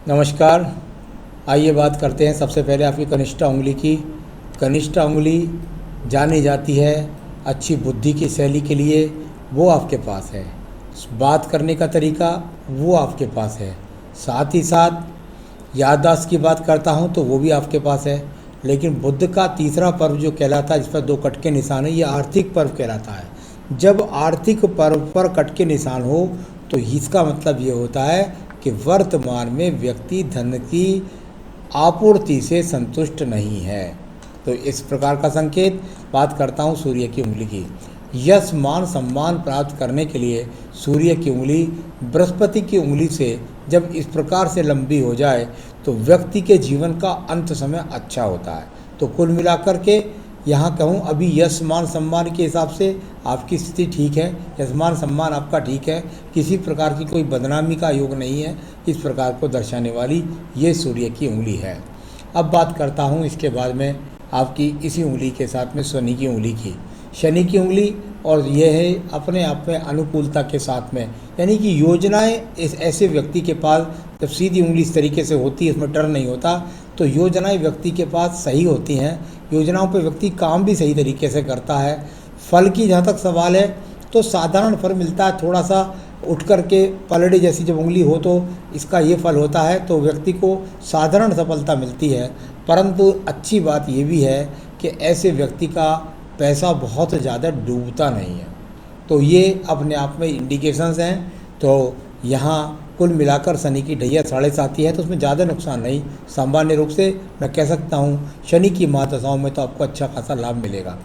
नमस्कार। आइए बात करते हैं सबसे पहले आपकी कनिष्ठा उंगली की। कनिष्ठा उंगली जानी जाती है अच्छी बुद्धि की शैली के लिए, वो आपके पास है। बात करने का तरीका वो आपके पास है। साथ ही साथ याददाश्त की बात करता हूँ तो वो भी आपके पास है। लेकिन बुध का तीसरा पर्व जो कहलाता है, जिस पर दो कट के निशान है, ये आर्थिक पर्व कहलाता है। जब आर्थिक पर्व पर कट के निशान हो तो इसका मतलब ये होता है कि वर्तमान में व्यक्ति धन की आपूर्ति से संतुष्ट नहीं है। तो इस प्रकार का संकेत। बात करता हूँ सूर्य की उंगली की। यश मान सम्मान प्राप्त करने के लिए सूर्य की उंगली बृहस्पति की उंगली से जब इस प्रकार से लंबी हो जाए तो व्यक्ति के जीवन का अंत समय अच्छा होता है। तो कुल मिलाकर के यहाँ कहूँ, अभी यश मान सम्मान के हिसाब से आपकी स्थिति ठीक है, यश मान सम्मान आपका ठीक है, किसी प्रकार की कोई बदनामी का योग नहीं है। इस प्रकार को दर्शाने वाली ये सूर्य की उंगली है। अब बात करता हूँ इसके बाद में आपकी इसी उंगली के साथ में शनि की उंगली की। शनि की उंगली, और यह है अपने आप में अनुकूलता के साथ में, यानी कि योजनाएं इस ऐसे व्यक्ति के पास जब सीधी उंगली इस तरीके से होती है, इसमें टर्न नहीं होता, तो योजनाएं व्यक्ति के पास सही होती हैं। योजनाओं पर व्यक्ति काम भी सही तरीके से करता है। फल की जहाँ तक सवाल है तो साधारण फल मिलता है। थोड़ा सा उठ कर के पलड़े जैसी जब उंगली हो तो इसका ये फल होता है, तो व्यक्ति को साधारण सफलता मिलती है। परंतु अच्छी बात ये भी है कि ऐसे व्यक्ति का पैसा बहुत ज़्यादा डूबता नहीं है। तो ये अपने आप में इंडिकेशंस हैं। तो यहाँ कुल मिलाकर शनि की ढैया 7.5 है, तो उसमें ज़्यादा नुकसान नहीं। सामान्य रूप से मैं कह सकता हूँ शनि की महादशाओं में तो आपको अच्छा खासा लाभ मिलेगा।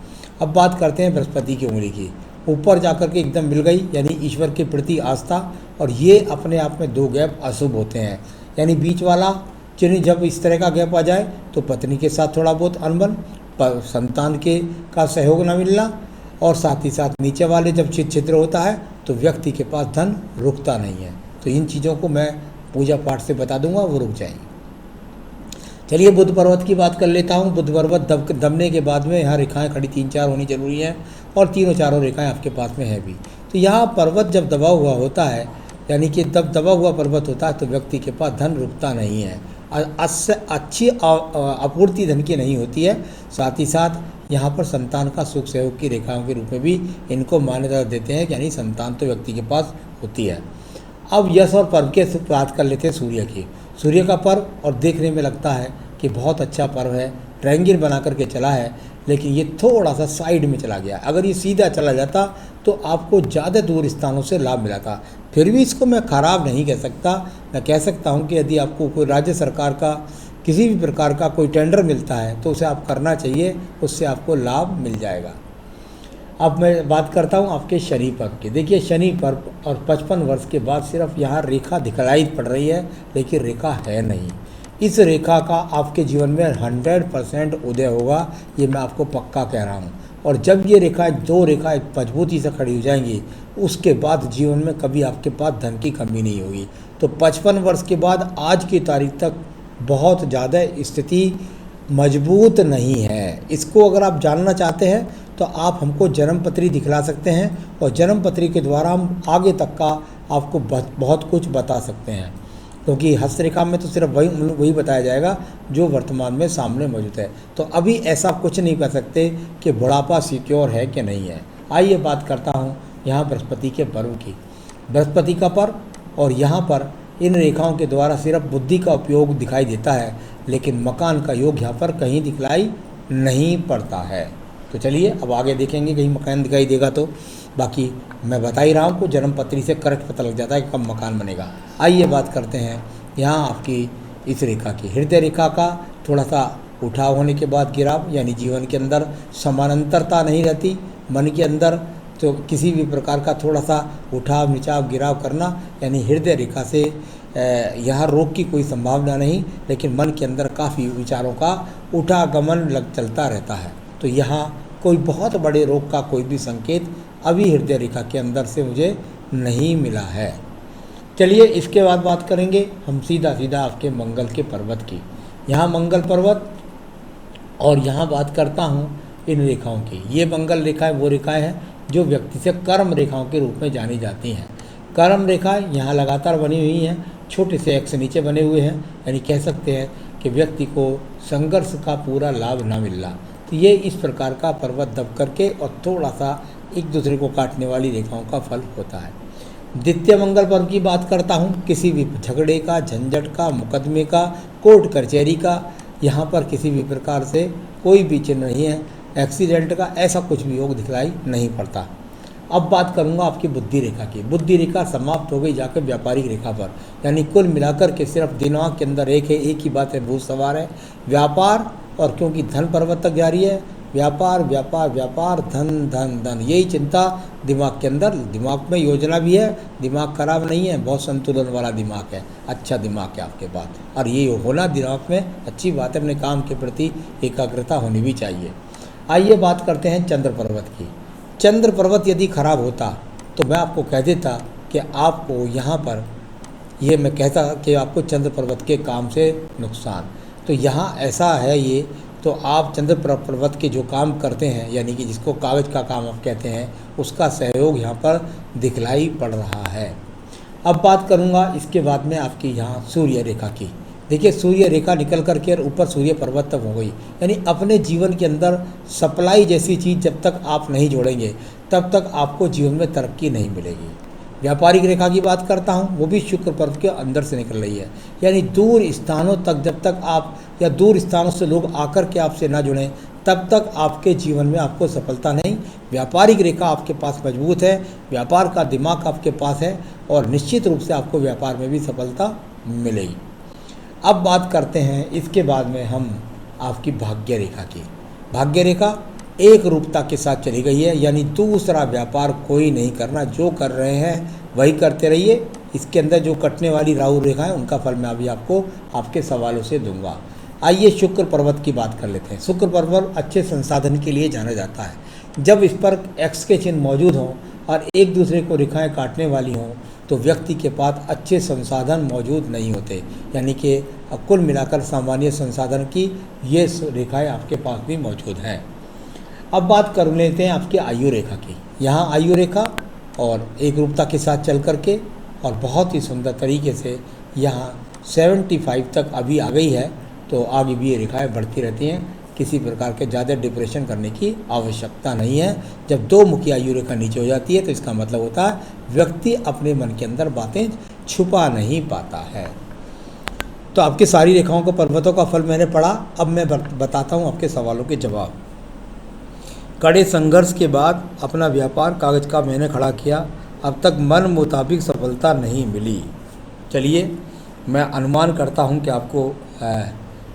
अब बात करते हैं बृहस्पति की उंगली की। ऊपर जाकर के एकदम मिल गई, यानी ईश्वर के प्रति आस्था। और ये अपने आप में 2 गैप अशुभ होते हैं, यानी बीच वाला चिन्ह जब इस तरह का गैप आ जाए तो पत्नी के साथ थोड़ा बहुत अनबन, पर संतान के का सहयोग न मिलना, और साथ ही साथ नीचे वाले जब छिद्र होता है तो व्यक्ति के पास धन रुकता नहीं है। तो इन चीज़ों को मैं पूजा पाठ से बता दूंगा, वो रुक जाएंगे। चलिए बुध पर्वत की बात कर लेता हूँ। बुध पर्वत दबने के बाद में यहाँ रेखाएं खड़ी 3-4 होनी जरूरी है, और तीनों चारों रेखाएं आपके पास में है भी। तो यहाँ पर्वत जब दबा हुआ होता है, यानी कि तब दबा हुआ पर्वत होता है, तो व्यक्ति के पास धन रुकता नहीं है। अच्छी आपूर्ति धन की नहीं होती है। साथ ही साथ यहाँ पर संतान का सुख सहयोग की रेखाओं के रूप में भी इनको मान्यता देते हैं, यानी संतान तो व्यक्ति के पास होती है। अब यश और पर्व के बात कर लेते हैं सूर्य की। सूर्य का पर्व, और देखने में लगता है कि बहुत अच्छा पर्व है, ट्रायंगल बना करके चला है, लेकिन ये थोड़ा सा साइड में चला गया। अगर ये सीधा चला जाता तो आपको ज़्यादा दूर स्थानों से लाभ मिला था। फिर भी इसको मैं ख़राब नहीं कह सकता। मैं कह सकता हूँ कि यदि आपको कोई राज्य सरकार का किसी भी प्रकार का कोई टेंडर मिलता है तो उसे आप करना चाहिए, उससे आपको लाभ मिल जाएगा। अब मैं बात करता हूँ आपके शनि पर्व की। देखिए शनि पर्व और 55 वर्ष के बाद सिर्फ यहाँ रेखा दिखलाई पड़ रही है, लेकिन रेखा है नहीं। इस रेखा का आपके जीवन में 100% उदय होगा, ये मैं आपको पक्का कह रहा हूँ। और जब ये रेखाएं 2 रेखाएं मजबूती से खड़ी हो जाएंगी, उसके बाद जीवन में कभी आपके पास धन की कमी नहीं होगी। तो 55 वर्ष के बाद आज की तारीख तक बहुत ज़्यादा स्थिति मजबूत नहीं है। इसको अगर आप जानना चाहते हैं तो आप हमको जन्मपत्री दिखला सकते हैं, और जन्मपत्री के द्वारा हम आगे तक का आपको बहुत कुछ बता सकते हैं, क्योंकि हस्तरेखा में तो सिर्फ वही बताया जाएगा जो वर्तमान में सामने मौजूद है। तो अभी ऐसा कुछ नहीं कर सकते कि बुढ़ापा सिक्योर है कि नहीं है। आइए बात करता हूँ यहाँ बृहस्पति के पर्व की। बृहस्पति का पर्व, और यहाँ पर इन रेखाओं के द्वारा सिर्फ बुद्धि का उपयोग दिखाई देता है, लेकिन मकान का योग यहाँ पर कहीं दिखलाई नहीं पड़ता है। तो चलिए अब आगे देखेंगे कहीं मकान दिखाई देगा तो। बाकी मैं बता ही रहा हूँ कि जन्मपत्री से करेक्ट पता लग जाता है कि कब मकान बनेगा। आइए बात करते हैं यहाँ आपकी इस रेखा की। हृदय रेखा का थोड़ा सा उठाव होने के बाद गिराव, यानी जीवन के अंदर समानांतरता नहीं रहती। मन के अंदर तो किसी भी प्रकार का थोड़ा सा उठाव निचाव गिराव करना, यानी हृदय रेखा से यहाँ रोग की कोई संभावना नहीं, लेकिन मन के अंदर काफ़ी विचारों का उठागमन चलता रहता है। तो यहाँ कोई बहुत बड़े रोग का कोई भी संकेत अभी हृदय रेखा के अंदर से मुझे नहीं मिला है। चलिए इसके बाद बात करेंगे हम सीधा आपके मंगल के पर्वत की। यहाँ मंगल पर्वत, और यहाँ बात करता हूँ इन रेखाओं की। ये मंगल रेखाएं वो रेखाएं हैं जो व्यक्ति से कर्म रेखाओं के रूप में जानी जाती हैं। कर्म रेखा यहाँ लगातार बनी हुई हैं, छोटे से एक्स नीचे बने हुए हैं, यानी कह सकते हैं कि व्यक्ति को संघर्ष का पूरा लाभ ना मिल रहा। तो ये इस प्रकार का पर्वत दब करके और थोड़ा सा एक दूसरे को काटने वाली रेखाओं का फल होता है। द्वितीय मंगल पर्व की बात करता हूँ। किसी भी झगड़े का, झंझट का, मुकदमे का, कोर्ट कचहरी का, यहाँ पर किसी भी प्रकार से कोई भी चिन्ह नहीं है, एक्सीडेंट का ऐसा कुछ भी योग दिखलाई नहीं पड़ता। अब बात करूँगा आपकी बुद्धि रेखा की। बुद्धि रेखा समाप्त हो गई जाकर व्यापारिक रेखा पर, यानी कुल मिलाकर के सिर्फ दिमाग के अंदर एक है, एक ही बात है, भूत सवार है, व्यापार। और क्योंकि धन पर्वत तक जारी है, व्यापार व्यापार व्यापार, धन धन धन, यही चिंता दिमाग के अंदर। दिमाग में योजना भी है, दिमाग खराब नहीं है, बहुत संतुलन वाला दिमाग है, अच्छा दिमाग है आपके पास। और ये होना दिमाग में अच्छी बात है, अपने काम के प्रति एकाग्रता होनी भी चाहिए। आइए बात करते हैं चंद्र पर्वत की। चंद्र पर्वत यदि खराब होता तो मैं आपको कह देता कि आपको यहाँ पर ये मैं कहता कि आपको चंद्र पर्वत के काम से नुकसान। तो यहाँ ऐसा है ये, तो आप चंद्र पर्वत के जो काम करते हैं, यानी कि जिसको कागज़ का काम आप कहते हैं, उसका सहयोग यहाँ पर दिखलाई पड़ रहा है। अब बात करूँगा इसके बाद में आपकी यहाँ सूर्य रेखा की। देखिए सूर्य रेखा निकल करके और ऊपर सूर्य पर्वत तक हो गई, यानी अपने जीवन के अंदर सप्लाई जैसी चीज़ जब तक आप नहीं जोड़ेंगे तब तक आपको जीवन में तरक्की नहीं मिलेगी। व्यापारिक रेखा की बात करता हूँ, वो भी शुक्र पर्व के अंदर से निकल रही है, यानी दूर स्थानों तक जब तक आप या दूर स्थानों से लोग आकर के आपसे ना जुड़ें तब तक आपके जीवन में आपको सफलता नहीं। व्यापारिक रेखा आपके पास मजबूत है, व्यापार का दिमाग आपके पास है और निश्चित रूप से आपको व्यापार में भी सफलता मिलेगी। अब बात करते हैं इसके बाद में हम आपकी भाग्य रेखा की। भाग्य रेखा एक रूपता के साथ चली गई है, यानी दूसरा व्यापार कोई नहीं करना, जो कर रहे हैं वही करते रहिए। इसके अंदर जो कटने वाली राहु रेखा है उनका फल मैं अभी आपको आपके सवालों से दूंगा। आइए शुक्र पर्वत की बात कर लेते हैं। शुक्र पर्वत अच्छे संसाधन के लिए जाना जाता है। जब इस पर एक्स के चिन्ह मौजूद हों और एक दूसरे को रेखाएं काटने वाली हों तो व्यक्ति के पास अच्छे संसाधन मौजूद नहीं होते, यानी कि कुल मिलाकर सामान्य संसाधन की ये रेखाएं आपके पास भी मौजूद हैं। अब बात कर लेते हैं आपकी आयु रेखा की। यहाँ आयु रेखा और एक रूपता के साथ चल करके और बहुत ही सुंदर तरीके से यहाँ 75 तक अभी आ गई है, तो आगे भी ये रेखाएँ बढ़ती रहती हैं। किसी प्रकार के ज़्यादा डिप्रेशन करने की आवश्यकता नहीं है। जब दो मुखी आयु रेखा नीचे हो जाती है तो इसका मतलब होता है व्यक्ति अपने मन के अंदर बातें छुपा नहीं पाता है। तो आपकी सारी रेखाओं को पर्वतों का फल मैंने पढ़ा। अब मैं बताता हूँ आपके सवालों के जवाब। कड़े संघर्ष के बाद अपना व्यापार कागज का मैंने खड़ा किया, अब तक मन मुताबिक सफलता नहीं मिली। चलिए मैं अनुमान करता हूँ कि आपको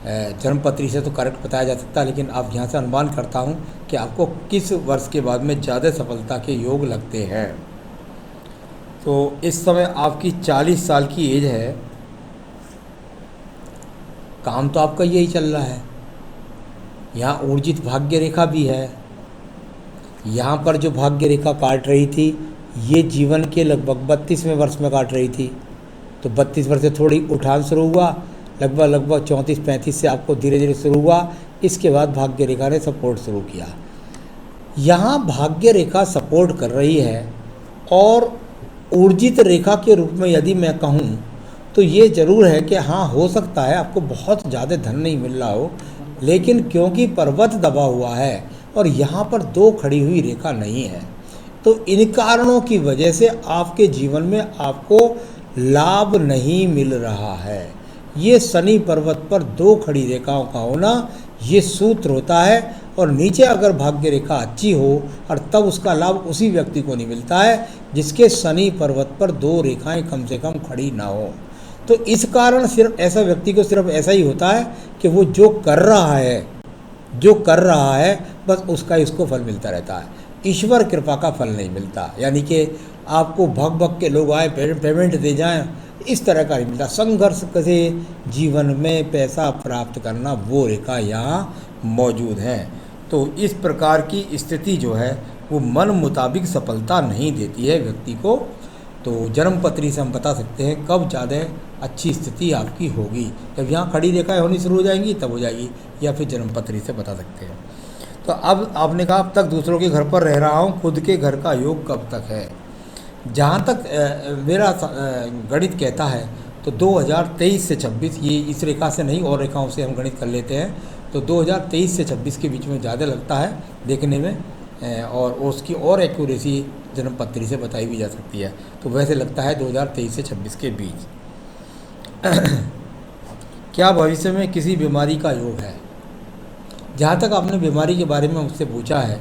जन्मपत्री से तो करेक्ट बताया जा सकता है, लेकिन अब यहाँ से अनुमान करता हूँ कि आपको किस वर्ष के बाद में ज़्यादा सफलता के योग लगते हैं। तो इस समय आपकी 40 साल की एज है, काम तो आपका यही चल रहा है। यहाँ ऊर्जित भाग्य रेखा भी है। यहाँ पर जो भाग्य रेखा काट रही थी ये जीवन के लगभग 32वें वर्ष में काट रही थी, तो 32 वर्ष से थोड़ी उठान शुरू हुआ, लगभग 34-35 से आपको धीरे धीरे शुरू हुआ। इसके बाद भाग्य रेखा ने सपोर्ट शुरू किया। यहाँ भाग्य रेखा सपोर्ट कर रही है और ऊर्जित रेखा के रूप में यदि मैं कहूँ तो ये ज़रूर है कि हाँ हो सकता है आपको बहुत ज़्यादा धन नहीं मिल रहा हो, लेकिन क्योंकि पर्वत दबा हुआ है और यहाँ पर दो खड़ी हुई रेखा नहीं है, तो इन कारणों की वजह से आपके जीवन में आपको लाभ नहीं मिल रहा है। ये शनि पर्वत पर दो खड़ी रेखाओं का होना ये सूत्र होता है, और नीचे अगर भाग्य रेखा अच्छी हो और तब उसका लाभ उसी व्यक्ति को नहीं मिलता है जिसके शनि पर्वत पर दो रेखाएं कम से कम खड़ी ना हो। तो इस कारण सिर्फ ऐसा व्यक्ति को सिर्फ ऐसा ही होता है कि वो जो कर रहा है बस उसका इसको फल मिलता रहता है, ईश्वर कृपा का फल नहीं मिलता। यानी कि आपको भग के लोग आए पेमेंट दे जाएं, इस तरह का नहीं मिलता। संघर्ष से जीवन में पैसा प्राप्त करना वो रेखा यहाँ मौजूद है। तो इस प्रकार की स्थिति जो है वो मन मुताबिक सफलता नहीं देती है व्यक्ति को। तो जन्मपत्री से हम बता सकते हैं कब ज़्यादा अच्छी स्थिति आपकी होगी। जब यहाँ खड़ी रेखाएं होनी शुरू हो जाएंगी तब हो जाएगी, या फिर जन्मपत्री से बता सकते हैं। तो अब आपने कहा अब तक दूसरों के घर पर रह रहा हूँ, खुद के घर का योग कब तक है। जहाँ तक मेरा गणित कहता है तो 2023 से 26, ये इस रेखा से नहीं और रेखाओं से हम गणित कर लेते हैं, तो 2023 से 26 के बीच में ज़्यादा लगता है देखने में, और उसकी और एक्यूरेसी जन्म पत्री से बताई भी जा सकती है। तो वैसे लगता है 2023 से 26 के बीच। क्या भविष्य में किसी बीमारी का योग है? जहाँ तक आपने बीमारी के बारे में मुझसे पूछा है,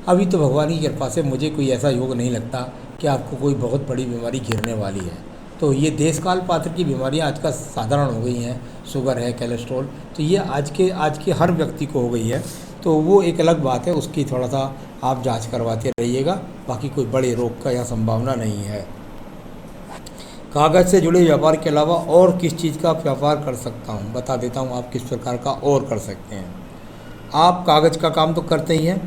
अभी तो भगवान की कृपा से मुझे कोई ऐसा योग नहीं लगता कि आपको कोई बहुत बड़ी बीमारी घिरने वाली है। तो ये देश काल पात्र की बीमारियाँ आजकल साधारण हो गई हैं, शुगर है, कोलेस्ट्रॉल, तो ये आज के हर व्यक्ति को हो गई है। तो वो एक अलग बात है, उसकी थोड़ा सा आप जांच करवाते रहिएगा, बाकी कोई बड़े रोग का यहाँ संभावना नहीं है। कागज़ से जुड़े व्यापार के अलावा और किस चीज़ का व्यापार कर सकता हूँ? बता देता हूँ आप किस प्रकार का और कर सकते हैं। आप कागज़ का काम तो करते ही हैं,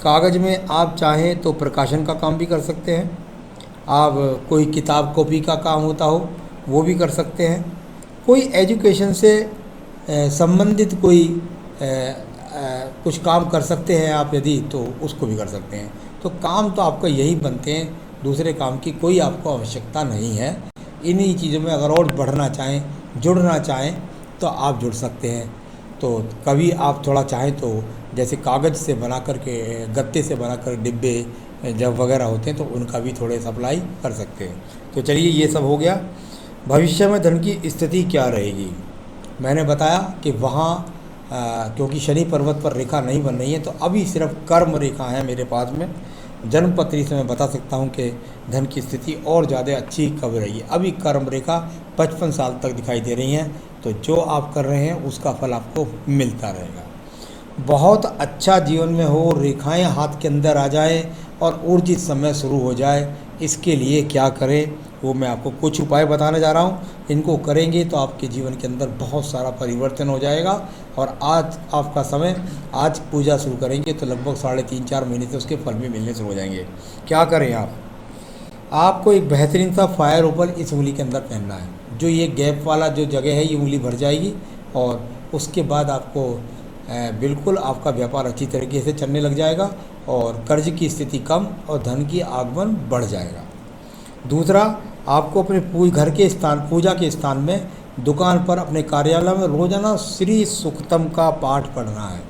कागज़ में आप चाहें तो प्रकाशन का काम भी कर सकते हैं, आप कोई किताब कॉपी का काम होता हो वो भी कर सकते हैं, कोई एजुकेशन से संबंधित कोई कुछ काम कर सकते हैं आप यदि, तो उसको भी कर सकते हैं। तो काम तो आपका यही बनते हैं, दूसरे काम की कोई आपको आवश्यकता नहीं है। इन्हीं चीज़ों में अगर और बढ़ना चाहें, जुड़ना चाहें तो आप जुड़ सकते हैं। तो कभी आप थोड़ा चाहें तो जैसे कागज़ से बना कर के, गत्ते से बना कर डिब्बे जब वगैरह होते हैं तो उनका भी थोड़े सप्लाई कर सकते हैं। तो चलिए ये सब हो गया। भविष्य में धन की स्थिति क्या रहेगी? मैंने बताया कि वहाँ क्योंकि शनि पर्वत पर रेखा नहीं बन रही है, तो अभी सिर्फ कर्म रेखा है मेरे पास में। जन्म पत्री से मैं बता सकता हूँ कि धन की स्थिति और ज़्यादा अच्छी कब रही है। अभी कर्म रेखा 55 साल तक दिखाई दे रही हैं, तो जो आप कर रहे हैं उसका फल आपको मिलता रहेगा। बहुत अच्छा जीवन में हो, रेखाएं हाथ के अंदर आ जाए और ऊर्जित समय शुरू हो जाए, इसके लिए क्या करें वो मैं आपको कुछ उपाय बताने जा रहा हूँ। इनको करेंगे तो आपके जीवन के अंदर बहुत सारा परिवर्तन हो जाएगा। और आज आपका समय, आज पूजा शुरू करेंगे तो लगभग 3.5-4 महीने से उसके फल भी मिलने शुरू हो जाएंगे। क्या करें आपको एक बेहतरीन सा फायर ओपल इस उंगली के अंदर पहनना है। जो ये गैप वाला जो जगह है ये उंगली भर जाएगी, और उसके बाद आपको बिल्कुल आपका व्यापार अच्छी तरीके से चलने लग जाएगा और कर्ज की स्थिति कम और धन की आगमन बढ़ जाएगा। दूसरा, आपको अपने घर के स्थान, पूजा के स्थान में, दुकान पर, अपने कार्यालय में रोज़ाना श्री सूक्तम का पाठ पढ़ना है।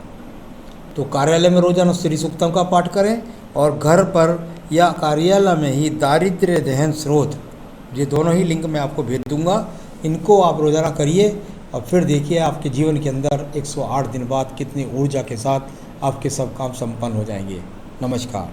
तो कार्यालय में रोज़ाना श्री सूक्तम का पाठ करें, और घर पर या कार्यालय में ही दारिद्र्य दहन स्रोत, ये दोनों ही लिंक मैं आपको भेज दूंगा, इनको आप रोज़ाना करिए और फिर देखिए आपके जीवन के अंदर 108 दिन बाद कितनी ऊर्जा के साथ आपके सब काम संपन्न हो जाएंगे। नमस्कार।